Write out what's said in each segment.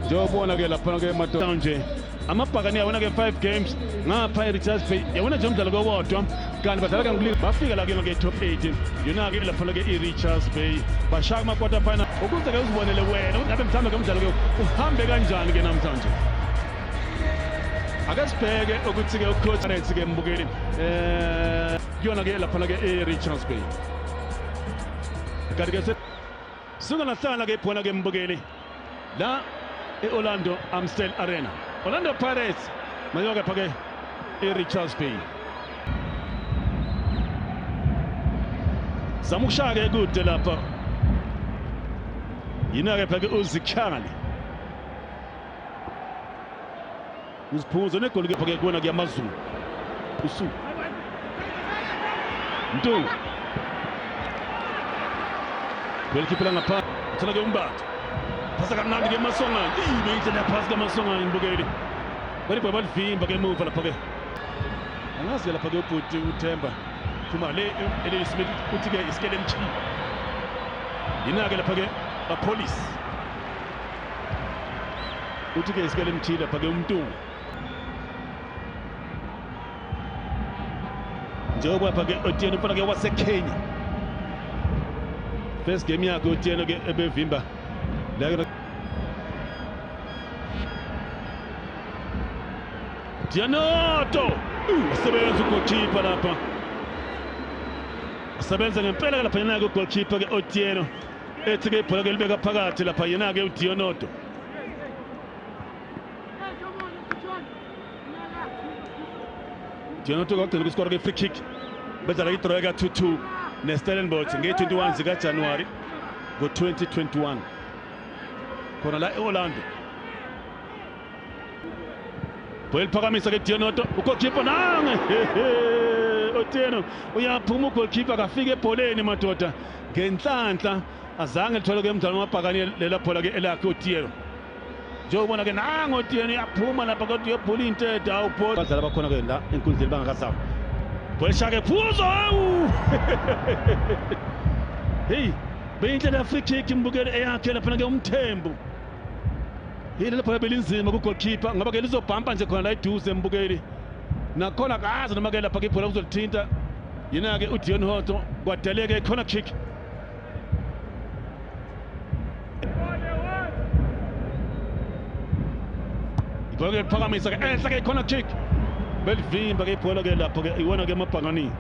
Njobona ke lapha ke madoda nje amabhakani yabona ke 5 games ngapha eRichards Bay yabona nje umdlalo kowodwa kanti badlala kangulikho bafika la ke top 8 yona ke lapha ke eRichards Bay bashaka ama quarter final ukuze ke uzibonele wena ngabe mthando ke umdlalo ke uhambe kanjani ke namhlanje akasibheke ukuthi ke ucoach Reds ke mbukeli yona ke lapha ke eRichards Bay kanti ke singanahlala ke ibhola ke mbukeli la Orlando Amstel Arena Orlando Pirates mayoke phake eRichards Bay samushake kude lapha yina ke phake uzikhali uziphuzo negoli ke phake kona kuyamazulu usu nto welkipela ngapha thola ke umbatho phasa kamnandi ke Masongane ibeyithe phasi kaMasongane imbukeli bari baba livimba ke emuva lapha ke angazi lapha ke ubhuti uThemba phuma le elisibili uthi ke isikele emchini yina ke lapha ke apolice uthi ke isikele emchini lapha ke umntungu njengoba lapha ke Otieno ufana ke waseKenya first game yakhe Otieno ke ebevimba Dianoto asebenza ugoalkeeper lapha asebenza ngempela lapha yena ke ugoalkeeper ke Otieno ethi ke ibhola ke libeka phakathi lapha yena ke uDianoto Dianoto kwagcina ukuskora ke free kick bedlala idraw ka 2-2 neStellenbosch nge-21 zika January ngo-2021 khona la eOrlando Phakamisa ke Dianoto ugoalkeeper nange Otieno uyaphuma ugoalkeeper akafika ebholeni madoda ngenhlanhla azange lithola ke umdlalo wamabhakani lela bhola ke elakhe Otieno njengobona ke nange Otieno uyaphuma lapha kodwa uyebhola intede awubhola badlala bakhona ke la enkundleni bangakazama bolshake phuzo hey beyindlela free kick imbukele eyakhe lapha ke uMthembu yile lapha belinzima ku goalkeeper ngoba ke lizobhampa nje khona la eduze embukeli nakhona kaze noma ke lapha ke ibhola kuzolithinta yena ke uDion Hoto kwadeleke corner kick ibhola ke phakamisa ke enhla ke corner kick belivimba ke ibhola ke lapha ke iwona ke amabhangani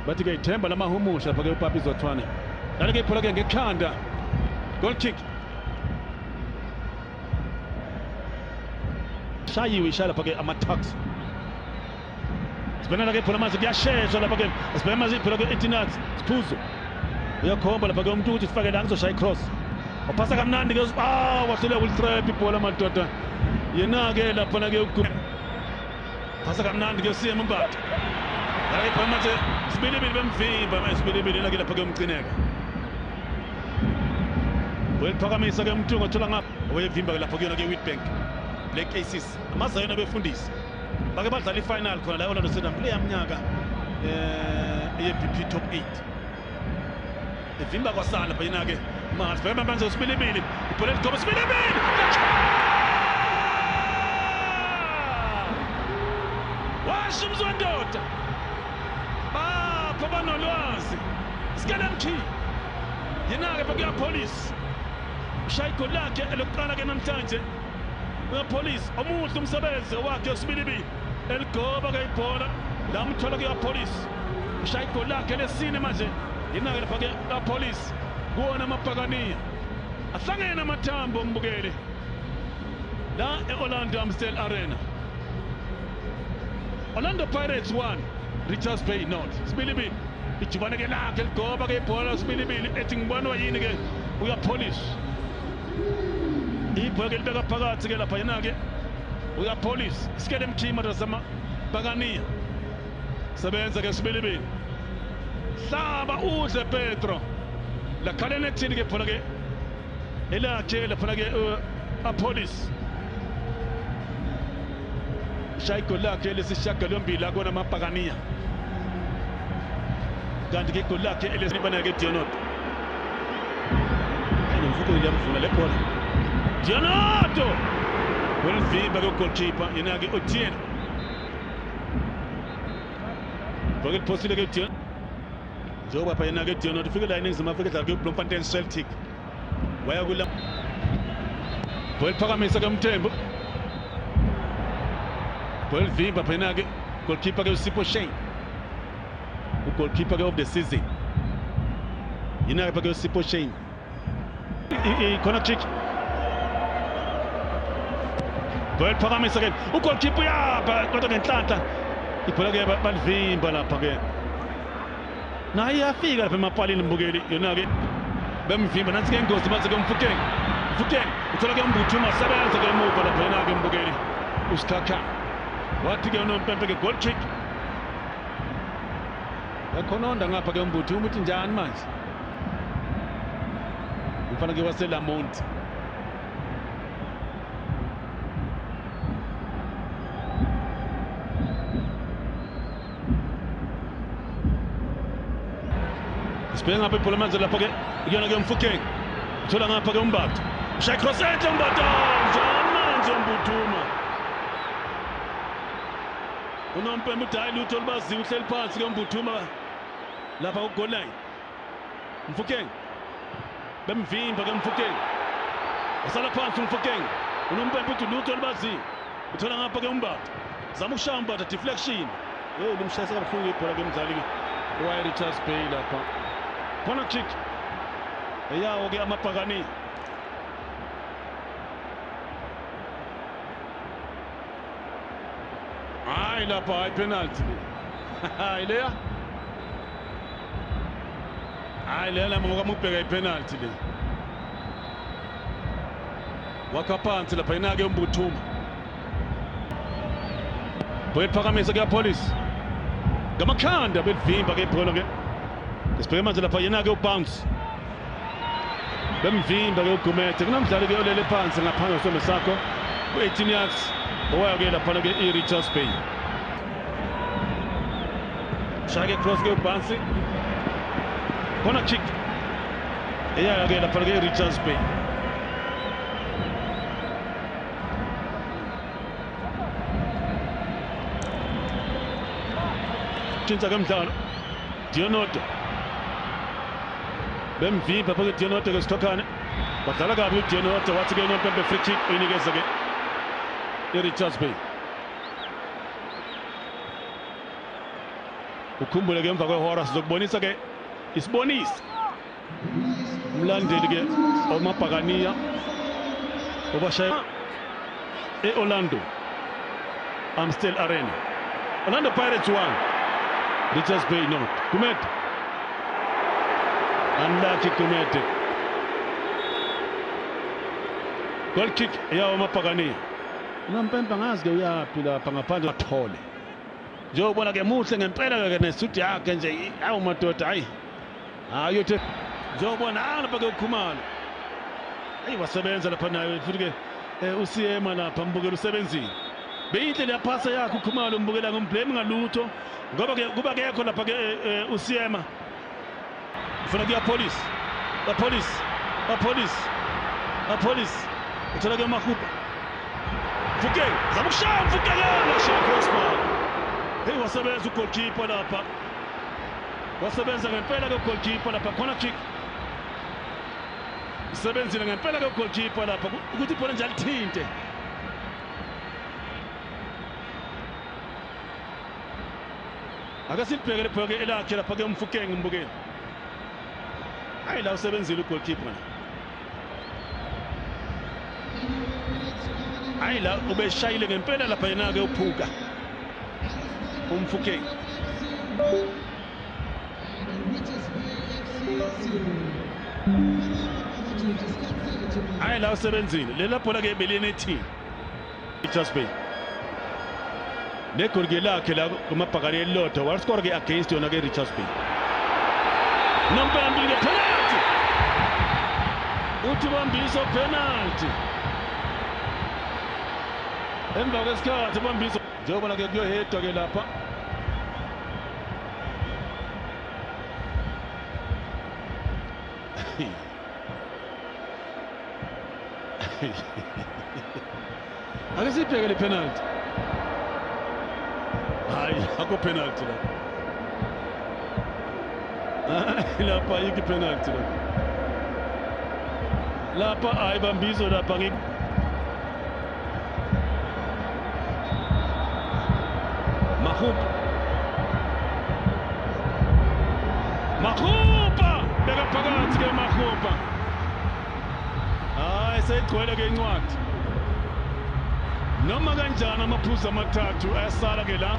bathi ke ithemba lamahumusha lapha ke uPapi Zothwane dale ke ibhola ke ngekhanda goal kick shayiwe ishala lapha ke ama-tucks sibonela ke ibhola manje kuyashesha lapha ke sibona manje ibhola ke Etinats Siphuzo uyakhomba lapha ke umuntu ukuthi sifake la ngizoshaya icross waphasa kamnandi ke wahluleka ulitrap ibhola madoda yena ke lapha ke phasa kamnandi ke siya Mbatha la ibhola manje sibilibili bemvimba manje sibilibili la ke lapha ke umcineka weliphakamisa ke umuntu ngothola ngapha oyevimba ke lapha kuyona ke Witbank Black Aces amazayona befundisi bake badlala ifinal khona la Orlando Stadium kule yamnyaka yeBP Top 8 evimba kwasala phayina ke manje bhema manje usibilibili ibhola ligoma usibilibili washo umzwandoda bapha banolwazi sikalemkhi yena ke bakuya police ushaya igoli lakhe elokuqala ke namhlanje police omuhle umsebenzi wakhe usibilibili eligoba ke ibhola lamthola ke police ushaya igoli lakhe lesine manje yena ke lapha ke police kuona amabhakaniya ahlangene amathambo ombukeli la eOrlando Amstel Arena Orlando Pirates 1 Richards Bay North sibilibili ijubane ke lakhe eligoba ke ibhola sibilibili ethi ngibonwa yini ke uya police ibhola ke libeka phakathi ke lapha yena ke uya police isikele emkhima razama bakaniya sebenza ke sibilibili hlaba udle Petro la khalene ekuthini ke ibhola ke elakhe lapha ke apolice shayiko lakhe lesishagalombili akona amabhakaniya kanti ke igoli lakhe elesibana ke Dianoto nomfuko liyamvuna le bhola Gianotto welivimba ke goalkeeper yena ke Otieno bake liphosile ke Otieno njengoba pha yena ke Otieno ufike la eNingizimu Afrika edlala ke Bloemfontein Celtic waya kula weliphakamisa ke Mthembu welivimba pha yena ke goalkeeper ke uSipho Shane goalkeeper ke of the season yena ke uSipho Shane corner kick weliphakamisa ke ugoalkeeper yapha kodwa ngenhlanhla ibhola ke balivimba lapha ke naye iyafika lapha emapalini mbukeli yona ke bemvimba nansi ke ingozi mase ke Mfukeng uthola ke Mbuthuma sebenza ke emuva lapha yena ke mbukeli uSikhakha wathi ke unompempe ke goal kick yakhononda ngapha ke Mbuthuma uthi njani manje umfana ke waseLamont sibheka ngapha ibhola manje lapha ke yona ke Mfukeng uthola ngapha ke uMbatha ushaya cross enhle uMbatha njani manje Mbuthuma unompembe uthi hayi lutho olubaziwe uhleli phansi ke Mbuthuma lapha ku goal line Mfukeng bemvimba ke Mfukeng wasala phansi Mfukeng unompembe uthi lutho olubaziwe uthola ngapha ke uMbatha zama ukushaya uMbatha deflection limshayisa kabuhlungu ibhola ke mdlali ke wa Richards Bay lapha corner kick eyawo ke amabhakani hayi lapha hayi penalty hayi leya lama ngokamubheka ipenalty le wakha phansi lapha yena ke uMbuthuma boyiphakamisa ke Police ngamakhanda belivimba ke ibhola ke sibheke manje lapha yena ke uBounce bemvimba ke uGumede kunamdlali ke olele phansi ngaphandle kwesome sakho u18 yards owaya ke lapha ke iRichards Bay shake cross ke uBounce corner kick eyaya ke lapha ke iRichards Bay tshintsha ke mdlalo Gianotto bemvimba phakathi Gianotto ke Sithokhane badlala kabi uGianotto wathi ke unompempe free kick uyinikeza ke iRichards Bay ukhumbule ke emva kwehora sizokubonisa ke isibonisi umlandeli ke omabhakaniya obashaya eOrlando Amstel Arena Orlando Pirates 1 Richards Bay not Gumede unlucky Gumede goal kick yawo amabhakaniya unompempe ngazi ke uyaphi lapha ngaphandle athole njengobona ke muhle ngempela ke nesudi yakhe nje awu madoda hayi ayothe njengobona lapha ke uKhumalo hayi wasebenza lapha naye futhi ke uSiyema lapha mbukela usebenzile beyindlela yaphasa yakhe uKhumalo mbukela ngomblame ngalutho ngoba ke kuba kekho lapha ke uSiyema ufuna kuya police uthola ke Mahuba Mfukeng zama ukushaya Mfukeng shaya crossbar hey wasebenza ugoalkeeper lapha wasebenza ngempela ke ugoalkeeper lapha corner kick usebenzile ngempela ke ugoalkeeper lapha ukuthi ibhola nje alithinte akasilibhekele pheke elakhe lapha ke Mfukeng mbukeni hayi la usebenzile ugoalkeeper hayi la ubeshayile ngempela lapha yena ke uphuka uMfukeng hayi la usebenzile lela bhola ke belene team Richards Bay negol ke lakhe la kumabhakani elilodwa wascore ke against yona ke Richards Bay nompembe ke penalty uthi bambiso penalty emva kwesikhathi bambiso njengobona ke kuyohedwa ke lapha ake sibheke le penalty. Hayi akho penalty lapha. Lapha yiki penalty lapha hayi bambizo lapha Makhupa beka phakathi ke Makhupa. Hayi seyigcwele ke incwadi. Noma kanjani amaphuzu amathathu ayasala ke la.